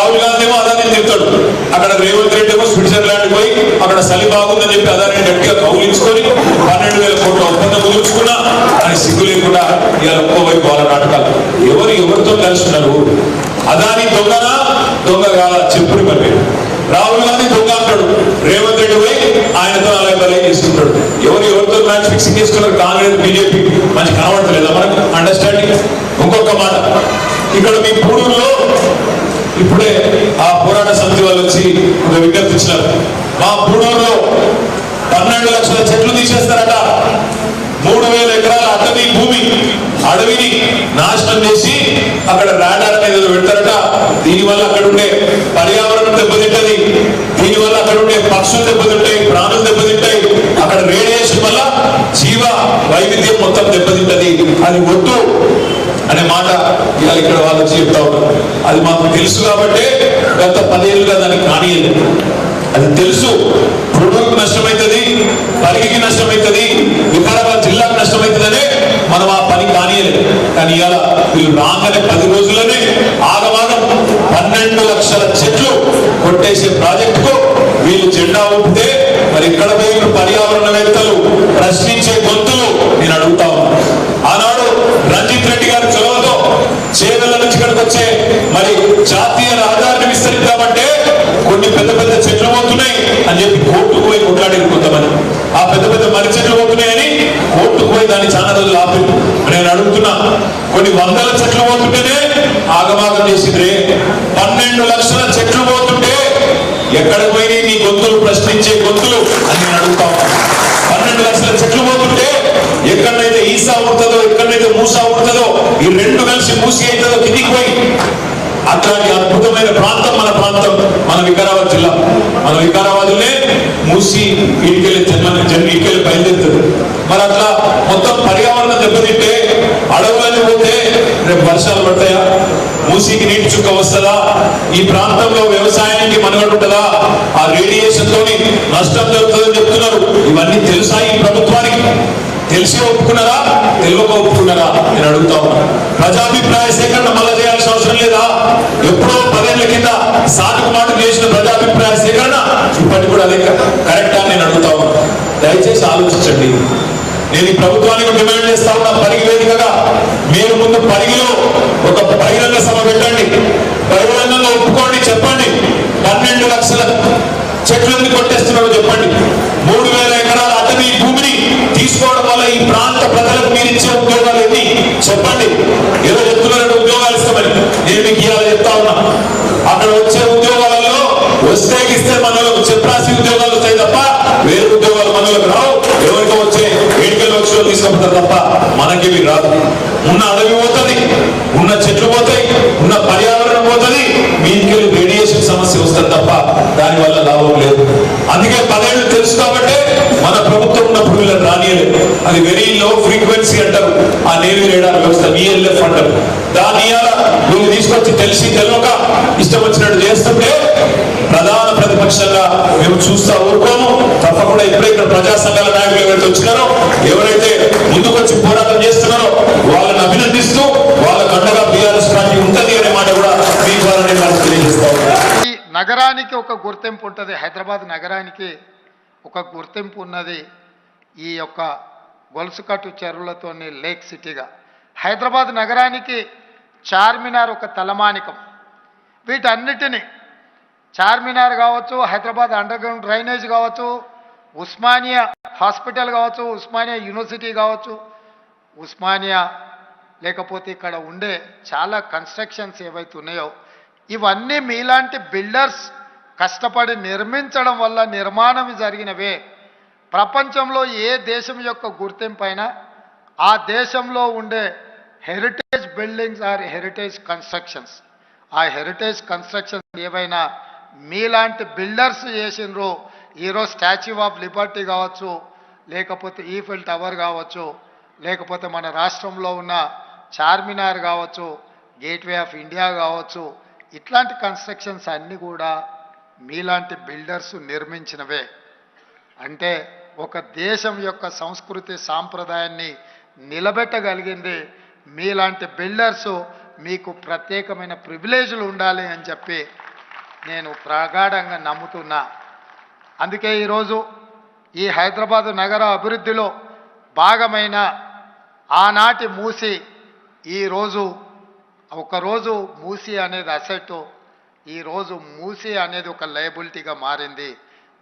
రాహుల్ గాంధీ ఏమో అదాన్ని తిరుగుతాడు, అక్కడ రేవంత్ రెడ్డి ఏమో స్విట్జర్లాండ్ పోయి అక్కడ చలి బాగుందని చెప్పి అదాన్ని గట్టిగా కౌలించుకొని 12,000 కోట్ల ఒప్పందం కుదుర్చుకున్నా అని సిగ్గు లేకుండా ఇవాళ ఒక్కోవైపు వాళ్ళ నాటకాలు. ఎవరితో కలుస్తున్నారు? అదాని దొంగనా దొంగ కాదా చెప్పుడు పని. రాహుల్ గాంధీ దొంగ అంటాడు, రేవంత్ రెడ్డి పోయి ఆయనతో అలాగే బలే చేసుకుంటాడు. ఎవరితో మ్యాచ్ ఫిక్సింగ్ చేసుకున్నారు? కాంగ్రెస్ బీజేపీ మంచి కనబడతలేదా మనకు అండర్స్టాండింగ్? ఇంకొక మాట, ఇక్కడ మీ పూడూరులో ఇప్పుడే ఆ పోరాట సమితి వాళ్ళు వచ్చి ఒక విజ్ఞప్తి ఇచ్చినారు. మా పూడూరులో 12 లక్షల చెట్లు తీసేస్తారట. 3,000 ఎకరాల అడవిని నాశనం చేసి అక్కడ రాడార్ అనేది పెడతారట. దీనివల్ల అక్కడ ఉండే పర్యావరణం దెబ్బతింటది, దీనివల్ల అక్కడ ఉండే పక్షులు దెబ్బతింటాయి, ప్రాణులు దెబ్బతింటాయి, అక్కడ రేడియేషన్ వల్ల జీవ వైవిధ్యం మొత్తం దెబ్బతింటది. అది వద్దు అనే మాట ఇవాళ ఇక్కడ వాళ్ళు చెప్తా ఉన్నారు. అది మాకు తెలుసు కాబట్టి గత 10 ఏళ్ళుగా దానికి కానియలేదు. అది తెలుసు, పురుడుకు నష్టమవుతుంది, పరిగికి నష్టమవుతుంది, వికారాబాద్ జిల్లాకు నష్టమవుతుందనే మనం ఆ పని కానియలేదు. కానీ ఇవాళ వీళ్ళు రాగానే 10 రోజుల్లోనే ఆగమాగం 12 లక్షల చెట్లు కొట్టేసే ప్రాజెక్టుకు వీళ్ళు జెండా ఊపితే మరి ఇక్కడ పోయిన పర్యావరణవేత్తలు ప్రశ్నించే గొంతులు నేను అడుగుతా ఉన్నాను. ఆనాడు రంజిత్ రెడ్డి గారి చొరవతో చేవెళ్ల నుంచి ఇక్కడికి వచ్చే మరి జాతీయ రహదారిని విస్తరిద్దామంటే కొన్ని పెద్ద పెద్ద చెట్లు పోతున్నాయి అని చెప్పి కోర్టుకు పోయి కొట్లాడారు కొంతమంది. ఆ పెద్ద పెద్ద మర్రి చెట్లు పోతున్నాయని కోర్టుకు పోయి దాన్ని చాలా రోజులు ఆపి నేను అడుగుతున్నా, కొన్ని వందల చెట్లు పోతుంటేనే ఆగమాగం చేసిండ్రే. 12 లక్షల చెట్లు పోతుంటే ఎక్కడికి పోయి నీ గొంతులు ప్రశ్నించే గొంతులు అని నేను అడుగుతా ఉన్నాను. 12 లక్షల చెట్లు పోతుంటే ఎక్కడైతే ఈసా ఉంటుందో, ఎక్కడైతే మూసా ఉంటుందో, ఈ రెండు కలిసి మూసి అవుతుందో కిందికి పోయి అట్లాంటి అద్భుతమైన ప్రాంతం మన ప్రాంతం, మన వికారాబాద్ జిల్లా. మన వికారాబాద్లోనే మూసి ఇటుకెళ్ళి ఇటుకెళ్ళి బయలుదేరుతుంది. మరి అట్లా మొత్తం పర్యావరణం దెబ్బతింటే అడవులని పోతే రేపు వర్షాలు పడతాయా? మూసీకి నీటి చుక్క వస్తుందా? ఈ ప్రాంతంలో వ్యవసాయానికి మనుగడ ఉంటుందా? ఆ రేడియేషన్ తోని నష్టం జరుగుతుందని చెప్తున్నారు. ఇవన్నీ తెలుసా ఈ ప్రభుత్వానికి? తెలిసి ఒప్పుకున్నారా, తెలియక ఒప్పుకున్నారా నేను అడుగుతా ఉన్నా. ప్రజాభిప్రాయ సేకరణ మళ్ళా చేయాల్సిన అవసరం లేదా? ఎప్పుడో 10 ఏళ్ల కింద సాటుకు మాట చేసిన ప్రజాభిప్రాయ సేకరణ ఇప్పటికి కూడా అదే కరెక్టా నేను అడుగుతా ఉన్నా. దయచేసి ఆలోచించండి. నేను ఈ ప్రభుత్వానికి డిమాండ్ చేస్తా ఉన్నా, పరిగి వేదికగా మీరు ముందు పరిగిలో ఒక బహిరంగ సభ పెట్టండి, బహిరంగంగా ఒప్పుకోండి, చెప్పండి 12 లక్షల చెట్లను కొట్టేస్తున్నారో చెప్పండి. 3,000 ఎకరాల అటవీ భూమిని తీసుకోవడం వల్ల ఈ ప్రాంత ప్రజలకు మీరు ఇచ్చే ఉద్యోగాలు ఎన్ని చెప్పండి. ఏదో చెప్తున్నారంటే ఉద్యోగాలు ఇస్తామని నేను మీకు ఇవాళ చెప్తా ఉన్నా. అక్కడ వచ్చే ఉద్యోగాలలో వస్తే మనలకు చెప్పరాసి ఉద్యోగాలు వస్తాయి తప్ప వేరే ఉద్యోగాలు మనలకు రావు. ఎవరికో వచ్చే వేడికలు వచ్చి తీసుకుంటారు తప్ప మనకేమి రాదు. ఉన్న అడవి పోతుంది, ఉన్న చెట్లు పోతాయి, ఉన్న పర్యావరణం పోతుంది, మీదికి రేడియేషన్ సమస్య వస్తుంది తప్ప దానివల్ల లాభం లేదు. అందుకే 10 ఏళ్ళు తెలుసు కాబట్టి మన ప్రభుత్వం ఉన్నప్పుడు వీళ్ళని రానియలేదు. అది వెరీ లో ఫ్రీక్వెన్సీ అంటారు, ఆ నేవీ రేడార్ వ్యవస్థ VLF అంటారు. దాన్ని వీళ్ళు తీసుకొచ్చి తెలిసి తెలియక ఇష్టం వచ్చినట్టు చేస్తుంటే ప్రధాన ప్రతిపక్షంగా మేము చూస్తా ఊరుకోము. తప్పకుండా ఎప్పుడైతే ప్రజా సంఘాల నాయకులు ఎవరైతే వచ్చినారో, ఎవరైతే ముందుకొచ్చి పోరాటం చేస్తున్నారో వాళ్ళని అభినందిస్తూ వాళ్ళకు అండగా బీఆర్ఎస్ పార్టీ ఉంటుంది అనే మాట కూడా మీ ద్వారా నేను తెలియజేస్తా ఉన్నాను. నగరానికి ఒక గుర్తింపు ఉంటుంది, హైదరాబాద్ నగరానికి ఒక గుర్తింపు ఉన్నది. ఈ యొక్క గొలుసుకట్టు చెరువులతోని లేక్ సిటీగా హైదరాబాద్ నగరానికి చార్మినార్ ఒక తలమానికం. వీటన్నిటినీ చార్మినార్ కావచ్చు, హైదరాబాద్ అండర్ గ్రౌండ్ డ్రైనేజ్ కావచ్చు, ఉస్మానియా హాస్పిటల్ కావచ్చు, ఉస్మానియా యూనివర్సిటీ కావచ్చు, ఉస్మానియా లేకపోతే ఇక్కడ ఉండే చాలా కన్స్ట్రక్షన్స్ ఏవైతే ఉన్నాయో ఇవన్నీ మీలాంటి బిల్డర్స్ కష్టపడి నిర్మించడం వల్ల నిర్మాణం జరిగినవే. ప్రపంచంలో ఏ దేశం యొక్క గుర్తింపు అయినా ఆ దేశంలో ఉండే heritage buildings or heritage constructions. ఆ హెరిటేజ్ కన్స్ట్రక్షన్స్ ఏవైనా మీలాంటి బిల్డర్స్ చేసినరో, ఈరోజు స్టాచ్యూ ఆఫ్ లిబర్టీ కావచ్చు, లేకపోతే ఈఫిల్ టవర్ కావచ్చు, లేకపోతే మన రాష్ట్రంలో ఉన్న చార్మినార్ కావచ్చు, గేట్వే ఆఫ్ ఇండియా కావచ్చు, ఇట్లాంటి కన్స్ట్రక్షన్స్ అన్నీ కూడా మీలాంటి బిల్డర్స్ నిర్మించినవే. అంటే ఒక దేశం యొక్క సంస్కృతి సాంప్రదాయాన్ని నిలబెట్టగలిగింది మీలాంటి బిల్డర్స్. మీకు ప్రత్యేకమైన ప్రివిలేజ్లు ఉండాలి అని చెప్పి నేను ప్రగాఢంగా నమ్ముతున్నా. అందుకే ఈరోజు ఈ హైదరాబాదు నగర అభివృద్ధిలో భాగమైన ఆనాటి మూసి ఈరోజు ఒకరోజు మూసి అనేది అసెట్, ఈరోజు మూసి అనేది ఒక లయబిలిటీగా మారింది.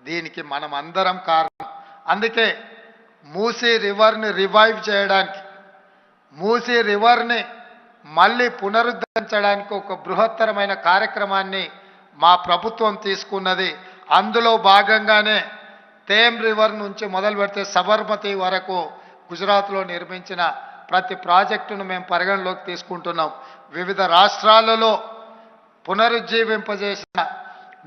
దీనికి మనం అందరం కారణం. అందుకే మూసి రివర్ని రివైవ్ చేయడానికి, మూసి రివర్ని మళ్ళీ పునరుద్ధరించడానికి ఒక బృహత్తరమైన కార్యక్రమాన్ని మా ప్రభుత్వం తీసుకున్నది. అందులో భాగంగానే తేమ్ రివర్ నుంచి మొదలు పెడితే సబర్మతి వరకు గుజరాత్లో నిర్మించిన ప్రతి ప్రాజెక్టును మేము పరిగణలోకి తీసుకుంటున్నాం. వివిధ రాష్ట్రాలలో పునరుజ్జీవింపజేసిన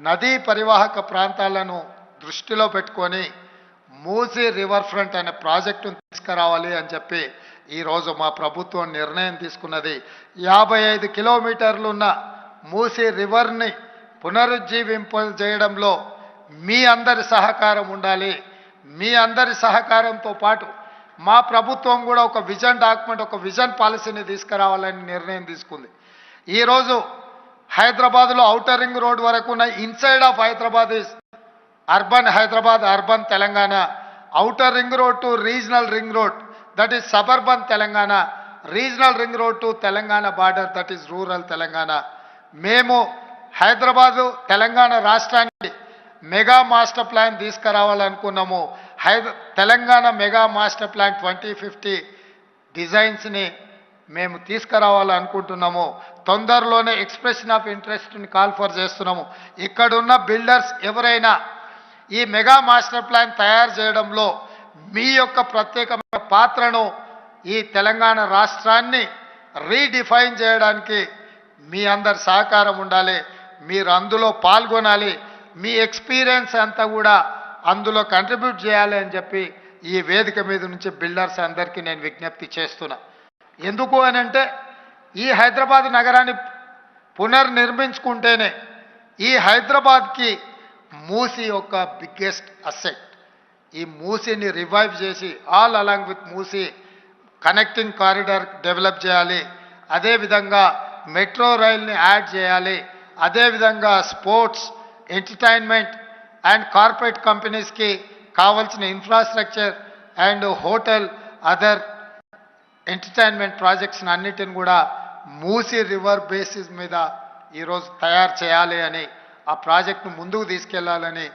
నదీ పరివాహక ప్రాంతాలను దృష్టిలో పెట్టుకొని మూసీ రివర్ ఫ్రంట్ అనే ప్రాజెక్టును తీసుకురావాలి అని చెప్పి ఈరోజు మా ప్రభుత్వం నిర్ణయం తీసుకున్నది. 55 కిలోమీటర్లు ఉన్న మూసీ రివర్ని పునరుజ్జీవింపజేయడంలో మీ అందరి సహకారం ఉండాలి. మీ అందరి సహకారంతో పాటు మా ప్రభుత్వం కూడా ఒక విజన్ డాక్యుమెంట్, ఒక విజన్ పాలసీని తీసుకురావాలని నిర్ణయం తీసుకుంది. ఈరోజు హైదరాబాద్లో ఔటర్ రింగ్ రోడ్ వరకు ఉన్న inside of Hyderabad is urban Hyderabad, urban Telangana. Outer ring road to regional ring road, that is suburban Telangana. Regional ring road to Telangana border, that is rural Telangana. మేము హైదరాబాదు తెలంగాణ రాష్ట్రానికి మెగా మాస్టర్ ప్లాన్ తీసుకురావాలనుకున్నాము. తెలంగాణ మెగా మాస్టర్ ప్లాన్ 2050 డిజైన్స్ని మేము తీసుకురావాలనుకుంటున్నాము. తొందరలోనే expression of ఇంట్రెస్ట్ని call for చేస్తున్నాము. ఇక్కడున్న బిల్డర్స్ ఎవరైనా ఈ మెగా మాస్టర్ ప్లాన్ తయారు చేయడంలో మీ యొక్క ప్రత్యేకమైన పాత్రను, ఈ తెలంగాణ రాష్ట్రాన్ని రీడిఫైన్ చేయడానికి మీ అందరి సహకారం ఉండాలి. మీరు అందులో పాల్గొనాలి. మీ ఎక్స్పీరియన్స్ అంతా కూడా అందులో కంట్రిబ్యూట్ చేయాలి అని చెప్పి ఈ వేదిక మీద నుంచి బిల్డర్స్ అందరికీ నేను విజ్ఞప్తి చేస్తున్నా. ఎందుకు అని అంటే ఈ హైదరాబాద్ నగరాన్ని పునర్నిర్మించుకుంటేనే ఈ హైదరాబాద్కి మూసి యొక్క బిగ్గెస్ట్ అసెట్. ఈ మూసిని రివైవ్ చేసి all along with Musi connecting corridor develop చేయాలి. అదేవిధంగా మెట్రో రైల్ని యాడ్ చేయాలి. అదేవిధంగా స్పోర్ట్స్, ఎంటర్టైన్మెంట్ అండ్ కార్పొరేట్ కంపెనీస్కి కావాల్సిన infrastructure and hotel, other entertainment ప్రాజెక్ట్స్ని అన్నిటిని కూడా మూసీ రివర్ బేసిస్ మీద ఈరోజు తయారు చేయాలి అని, ఆ ప్రాజెక్టును ముందుకు తీసుకెళ్లాలని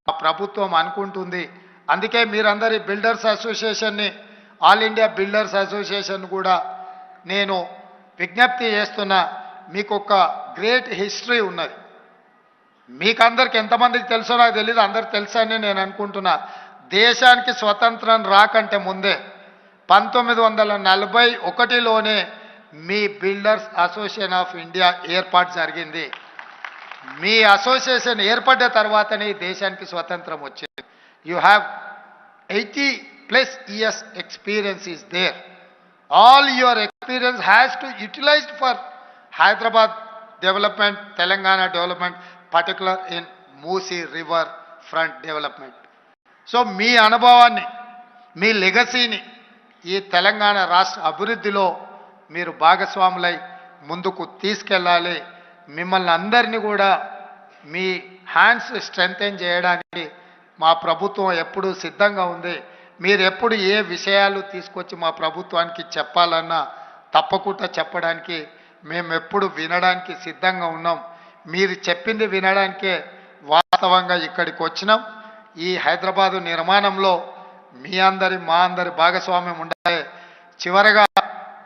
ఆ ప్రభుత్వం అనుకుంటుంది. అందుకే మీరందరి బిల్డర్స్ అసోసియేషన్ని, ఆల్ ఇండియా బిల్డర్స్ అసోసియేషన్ కూడా నేను విజ్ఞప్తి చేస్తున్నా. మీకు ఒక గ్రేట్ హిస్టరీ ఉన్నది. మీకందరికి ఎంతమందికి తెలుసో నాకు తెలియదు, అందరికి తెలుసని నేను అనుకుంటున్నా. దేశానికి స్వతంత్రం రాకంటే ముందే 1941లోనే మీ బిల్డర్స్ అసోసియేషన్ ఆఫ్ ఇండియా ఏర్పాటు జరిగింది. మీ అసోసియేషన్ ఏర్పడ్డ తర్వాతనే ఈ దేశానికి స్వతంత్రం వచ్చింది. You have 80+ years experience is there. All your experience has to utilized for Hyderabad development, Telangana development, particular in Moosi river front development. So మీ అనుభవాన్ని, మీ లెగసీని ఈ తెలంగాణ రాష్ట్ర అభివృద్ధిలో మీరు భాగస్వాములై ముందుకు తీసుకెళ్ళాలి. మిమ్మల్ని అందరినీ కూడా మీ హ్యాండ్స్ స్ట్రెంథెన్ చేయడానికి మా ప్రభుత్వం ఎప్పుడూ సిద్ధంగా ఉంది. మీరు ఎప్పుడు ఏ విషయాలు తీసుకొచ్చి మా ప్రభుత్వానికి చెప్పాలన్నా తప్పకుండా చెప్పడానికి మేము ఎప్పుడు వినడానికి సిద్ధంగా ఉన్నాం. మీరు చెప్పింది వినడానికే వాస్తవంగా ఇక్కడికి వచ్చినాం. ఈ హైదరాబాదు నిర్మాణంలో మీ అందరి, మా అందరి భాగస్వామ్యం ఉండాలి. చివరగా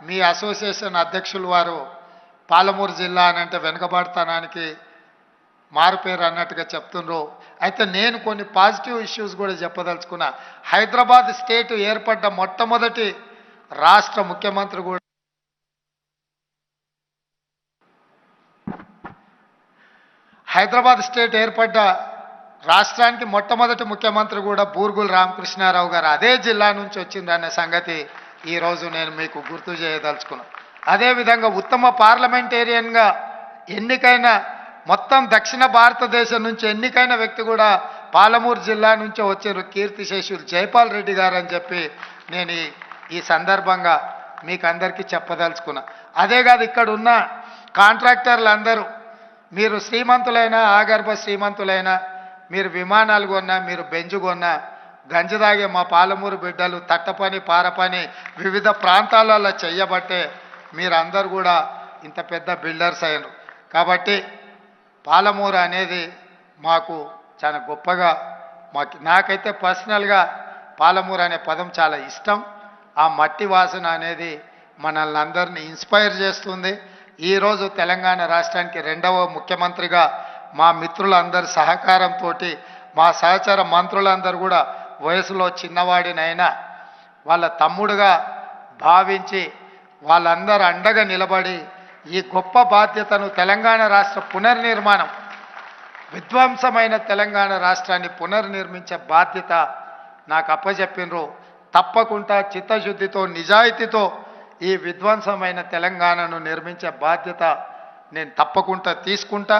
మీ అసోసియేషన్ అధ్యక్షులు వారు పాలమూరు జిల్లా అని అంటే వెనుకబడతానానికి మారుపేరు అన్నట్టుగా చెప్తున్నారు. అయితే నేను కొన్ని పాజిటివ్ ఇష్యూస్ కూడా చెప్పదలుచుకున్నా. హైదరాబాద్ స్టేట్ ఏర్పడ్డ మొట్టమొదటి రాష్ట్ర ముఖ్యమంత్రి కూడా హైదరాబాద్ స్టేట్ ఏర్పడ్డ రాష్ట్రానికి మొట్టమొదటి ముఖ్యమంత్రి కూడా బూర్గుల రామకృష్ణారావు గారు అదే జిల్లా నుంచి వచ్చిందనే సంగతి ఈరోజు నేను మీకు గుర్తు చేయదలుచుకున్నాను. అదేవిధంగా ఉత్తమ పార్లమెంటేరియన్గా ఎన్నికైన మొత్తం దక్షిణ భారతదేశం నుంచి ఎన్నికైన వ్యక్తి కూడా పాలమూరు జిల్లా నుంచే వచ్చారు, కీర్తిశేషులు జైపాల్ రెడ్డి గారు అని చెప్పి నేను ఈ సందర్భంగా మీకు అందరికీ చెప్పదలుచుకున్నా. అదే కాదు, ఇక్కడ ఉన్న కాంట్రాక్టర్లు అందరూ మీరు శ్రీమంతులైనా ఆగర్భ శ్రీమంతులైనా మీరు విమానాలు కొన్నా మీరు బెంజు కొన్నా గంజి తాగే మా పాలమూరు బిడ్డలు తట్టపని పారపని వివిధ ప్రాంతాలలో చెయ్యబట్టే మీరందరూ కూడా ఇంత పెద్ద బిల్డర్స్ అయ్యారు. కాబట్టి పాలమూరు అనేది మాకు చాలా గొప్పగా నాకైతే పర్సనల్గా పాలమూరు అనే పదం చాలా ఇష్టం. ఆ మట్టి వాసన అనేది మనల్ని అందరినీ ఇన్స్పైర్ చేస్తుంది. ఈరోజు తెలంగాణ రాష్ట్రానికి 2వ ముఖ్యమంత్రిగా మా మిత్రులందరి సహకారంతో మా సహచర మంత్రులందరూ కూడా వయసులో చిన్నవాడినైనా వాళ్ళ తమ్ముడుగా భావించి వాళ్ళందరూ అండగా నిలబడి ఈ గొప్ప బాధ్యతను తెలంగాణ రాష్ట్ర పునర్నిర్మాణం విధ్వంసమైన తెలంగాణ రాష్ట్రాన్ని పునర్నిర్మించే బాధ్యత నాకు అప్పచెప్పినరు. తప్పకుండా చిత్తశుద్ధితో నిజాయితీతో ఈ విధ్వంసమైన తెలంగాణను నిర్మించే బాధ్యత నేను తప్పకుండా తీసుకుంటా.